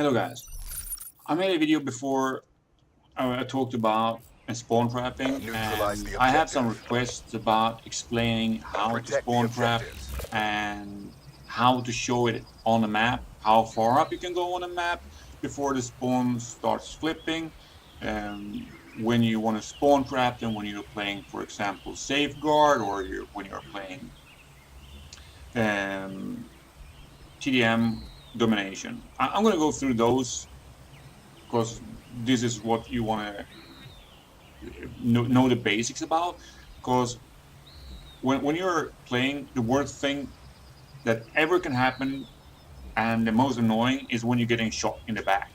Hello guys, I made a video before. I talked about spawn trapping, Neutralize and the I have some objective. requests about explaining how to Protect the spawn trap objectives. and how to show it on the map, how far up you can go on the map before the spawn starts flipping, when you want to spawn trap them when you're playing, for example, safeguard, or when you're playing um, TDM domination. I'm going to go through those because this is what you want to know the basics about. Because when you're playing, the worst thing that ever can happen and the most annoying is when you're getting shot in the back.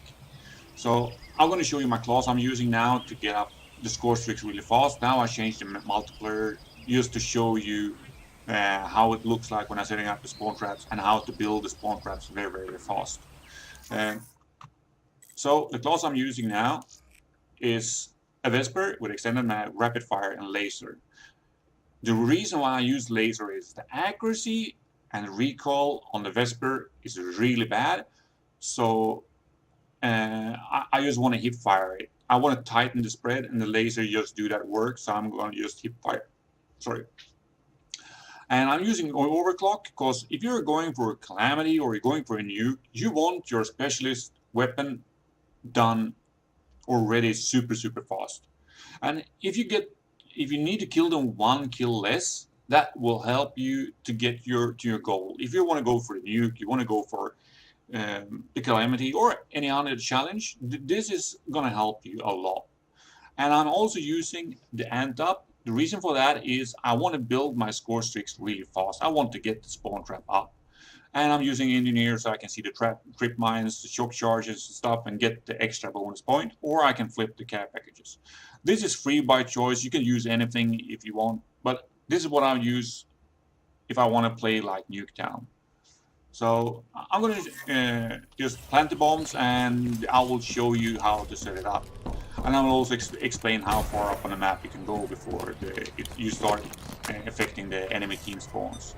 So I'm going to show you my class I'm using now to get up the score streaks really fast. Now I changed the multiplayer just to show you how it looks like when I'm setting up the spawn traps and how to build the spawn traps very fast. Uh, so the class I'm using now is a Vesper with extended mag, rapid fire, and laser. The reason why I use laser is the accuracy and recoil on the Vesper is really bad. So I just want to hip fire it. I want to tighten the spread, and the laser just do that work. So I'm going to just hip fire. Sorry. And I'm using overclock because if you're going for a calamity or you're going for a nuke, you want your specialist weapon done already super fast. And if you need to kill them one kill less, that will help you to get to your goal. If you want to go for a nuke, you want to go for the calamity or any other challenge, this is going to help you a lot. And I'm also using the ant up. The reason for that is I want to build my score streaks really fast. I want to get the spawn trap up. And I'm using engineer so I can see the trip mines, the shock charges, stuff, and get the extra bonus point. Or I can flip the care packages. This is free by choice. You can use anything if you want, but this is what I use if I want to play like Nuketown. So I'm going to just plant the bombs, and I will show you how to set it up. And I will also explain how far up on the map you can go before you start affecting the enemy team spawns.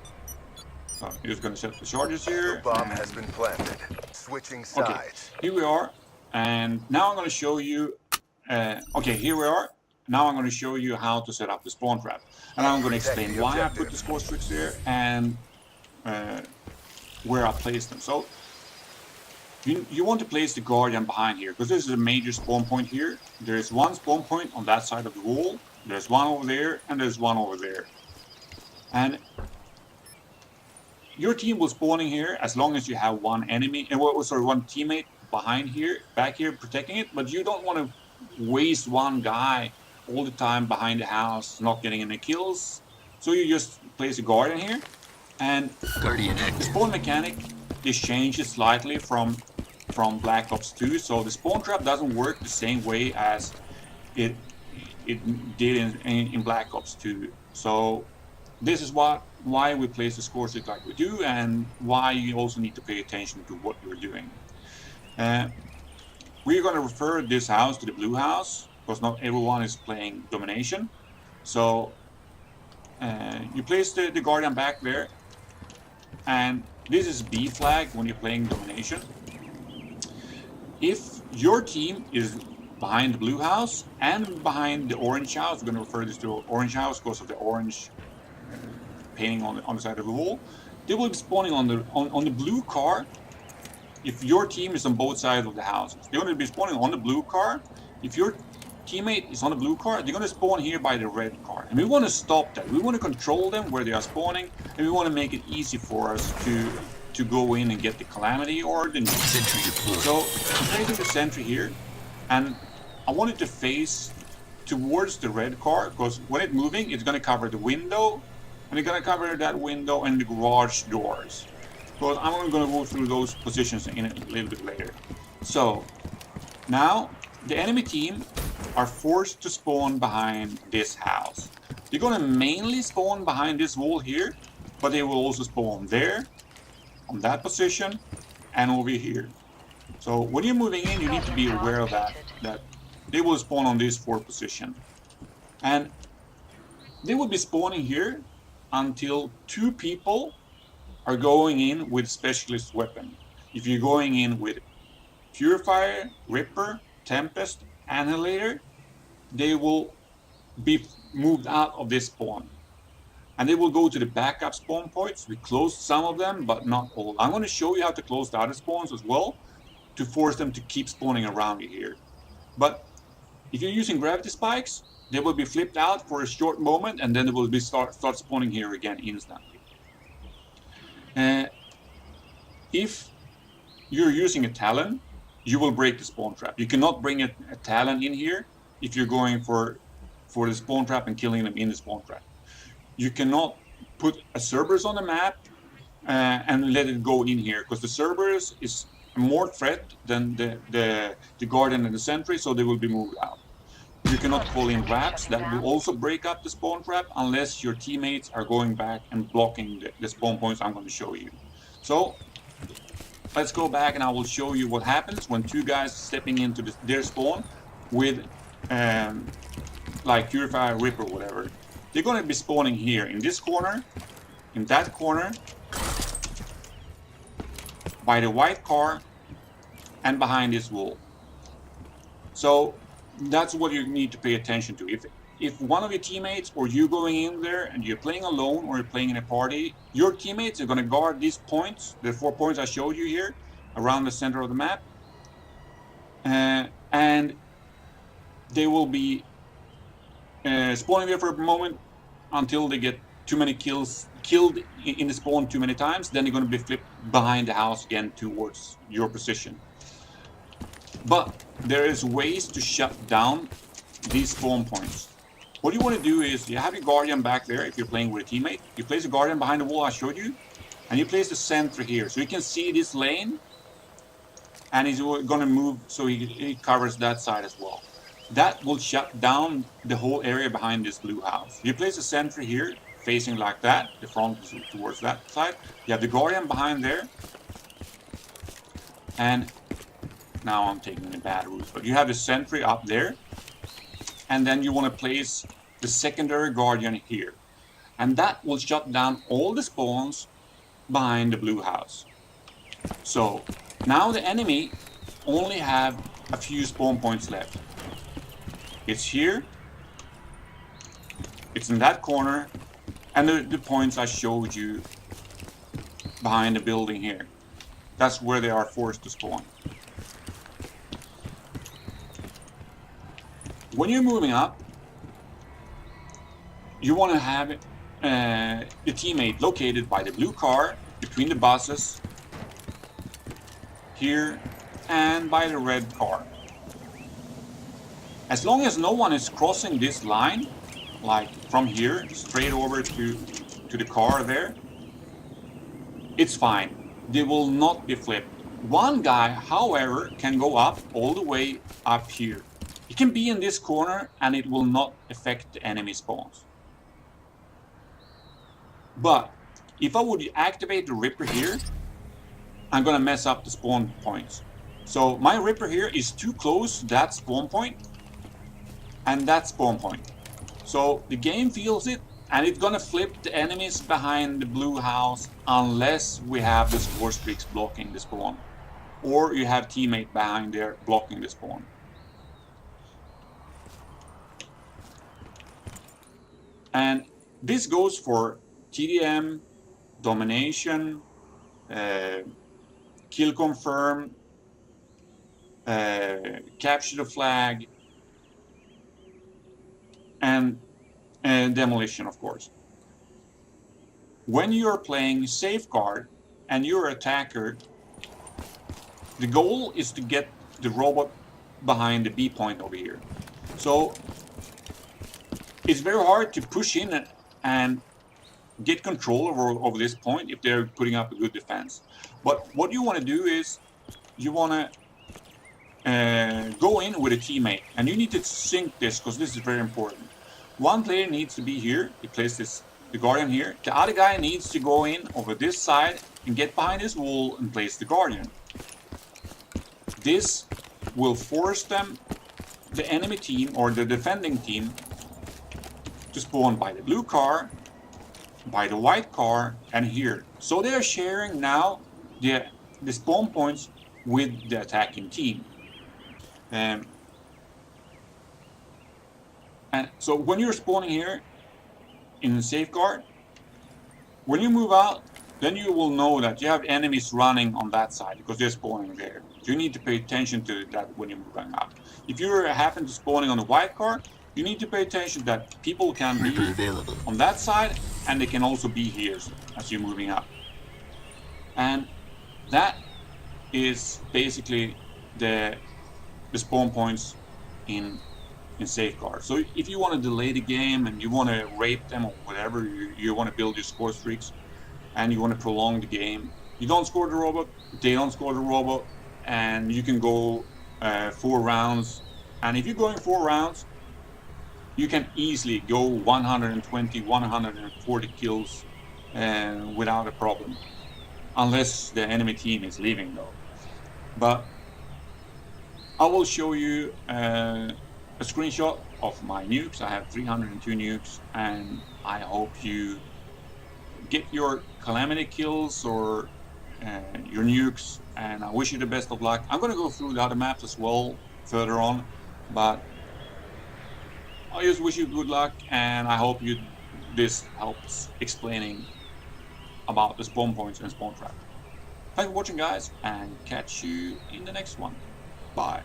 So I'm just going to set the charges here. The bomb has been planted. Switching sides. Okay, here we are. And now I'm going to show you... okay, here we are. Now I'm going to show you how to set up the spawn trap. And I'm going to explain why I put the score streaks there and where I place them. So you want to place the guardian behind here because this is a major spawn point here. There's one spawn point on that side of the wall. There's one over there, and there's one over there. And your team will spawn in here as long as you have one enemy and one teammate behind here, back here, protecting it. But you don't want to waste one guy all the time behind the house, not getting any kills. So you just place a guardian here, and the spawn mechanic is changed slightly from Black Ops 2. So the spawn trap doesn't work the same way as it did in Black Ops 2. So this is why we place the score streak like we do, and why you also need to pay attention to what you're doing. We're going to refer this house to the blue house because not everyone is playing domination. So you place the guardian back there, and this is B flag when you're playing domination. If your team is behind the blue house and behind the orange house, we're going to refer this to orange house because of the orange painting on the side of the wall. They will be spawning on the blue car. If your team is on both sides of the houses, they're going to be spawning on the blue car. If your teammate is on the blue car, they're going to spawn here by the red car. And we want to stop that. We want to control them where they are spawning, and we want to make it easy for us to go in and get the calamity or the nuke. So I'm placing the sentry here, and I want it to face towards the red car because when it's moving, it's going to cover the window, and it's going to cover that window and the garage doors. But I'm going to go through those positions in a little bit later. So now the enemy team are forced to spawn behind this house. They're going to mainly spawn behind this wall here, but they will also spawn there, on that position, and over here. So when you're moving in, you need to be aware of that they will spawn on this 4th position. And they will be spawning here until 2 people are going in with specialist weapon. If you're going in with Purifier, Ripper, Tempest, Annihilator, they will be moved out of this spawn. And they will go to the backup spawn points. We closed some of them, but not all. I'm going to show you how to close the other spawns as well, to force them to keep spawning around you here. But if you're using gravity spikes, they will be flipped out for a short moment, and then they will be start spawning here again instantly. If you're using a Talon, you will break the spawn trap. You cannot bring a Talon in here if you're going for the spawn trap and killing them in the spawn trap. You cannot put a Cerberus on the map and let it go in here, because the Cerberus is more threat than the Guardian and the Sentry, so they will be moved out. You cannot call in traps. That will also break up the spawn trap unless your teammates are going back and blocking the spawn points I'm going to show you. So let's go back and I will show you what happens when two guys stepping into their spawn with like Purifier, Ripper, whatever. They're going to be spawning here in this corner, in that corner, by the white car, and behind this wall. So that's what you need to pay attention to. If one of your teammates or you going in there and you're playing alone or you're playing in a party, your teammates are going to guard these points, the 4 points I showed you here, around the center of the map. And they will be spawning there for a moment until they get too many killed in the spawn too many times. Then they're going to be flipped behind the house again towards your position. But there is ways to shut down these spawn points. What you want to do is you have your Guardian back there if you're playing with a teammate. You place the Guardian behind the wall I showed you, and you place the Sentry here. So you can see this lane, and he's going to move so he covers that side as well. That will shut down the whole area behind this blue house. You place a Sentry here, facing like that, the front is towards that side. You have the Guardian behind there, and now I'm taking the bad route, but you have the Sentry up there, and then you want to place the secondary Guardian here, and that will shut down all the spawns behind the blue house. So now the enemy only have a few spawn points left. It's here, it's in that corner, and the points I showed you behind the building here. That's where they are forced to spawn. When you're moving up, you want to have the teammate located by the blue car, between the buses, here, and by the red car. As long as no one is crossing this line, like from here straight over to the car there, it's fine. They will not be flipped. One guy, however, can go up all the way up here. He can be in this corner and it will not affect the enemy spawns. But if I would activate the Ripper here, I'm gonna mess up the spawn points. So my Ripper here is too close to that spawn point and that spawn point. So the game feels it, and it's gonna flip the enemies behind the blue house unless we have the score streaks blocking the spawn, or you have teammate behind there blocking the spawn. And this goes for TDM, domination, kill confirm, capture the flag, and demolition, of course. When you're playing safeguard and you're an attacker, the goal is to get the robot behind the B point over here. So it's very hard to push in and get control over this point if they're putting up a good defense. But what you want to do is you want to go in with a teammate, and you need to sync this because this is very important. One player needs to be here. He places the Guardian here. The other guy needs to go in over this side and get behind this wall and place the Guardian. This will force them, the enemy team or the defending team, to spawn by the blue car, by the white car, and here. So they are sharing now the spawn points with the attacking team. And so when you're spawning here in the safeguard, when you move out, then you will know that you have enemies running on that side because they're spawning there. So you need to pay attention to that when you're moving out. If you happen to spawning on the white card, you need to pay attention that people can be on that side and they can also be here as you're moving up. And that is basically the spawn points in safeguard. So if you want to delay the game and you want to rape them or whatever, you want to build your score streaks and you want to prolong the game, you don't score the robot, they don't score the robot, and you can go 4 rounds. And if you're going 4 rounds, you can easily go 120, 140 kills without a problem, unless the enemy team is leaving though. But I will show you a screenshot of my nukes. I have 302 nukes, and I hope you get your calamity kills or your nukes, and I wish you the best of luck. I'm going to go through the other maps as well further on, but I just wish you good luck, and I hope this helps explaining about the spawn points and spawn trap. Thanks for watching, guys, and catch you in the next one. Bye.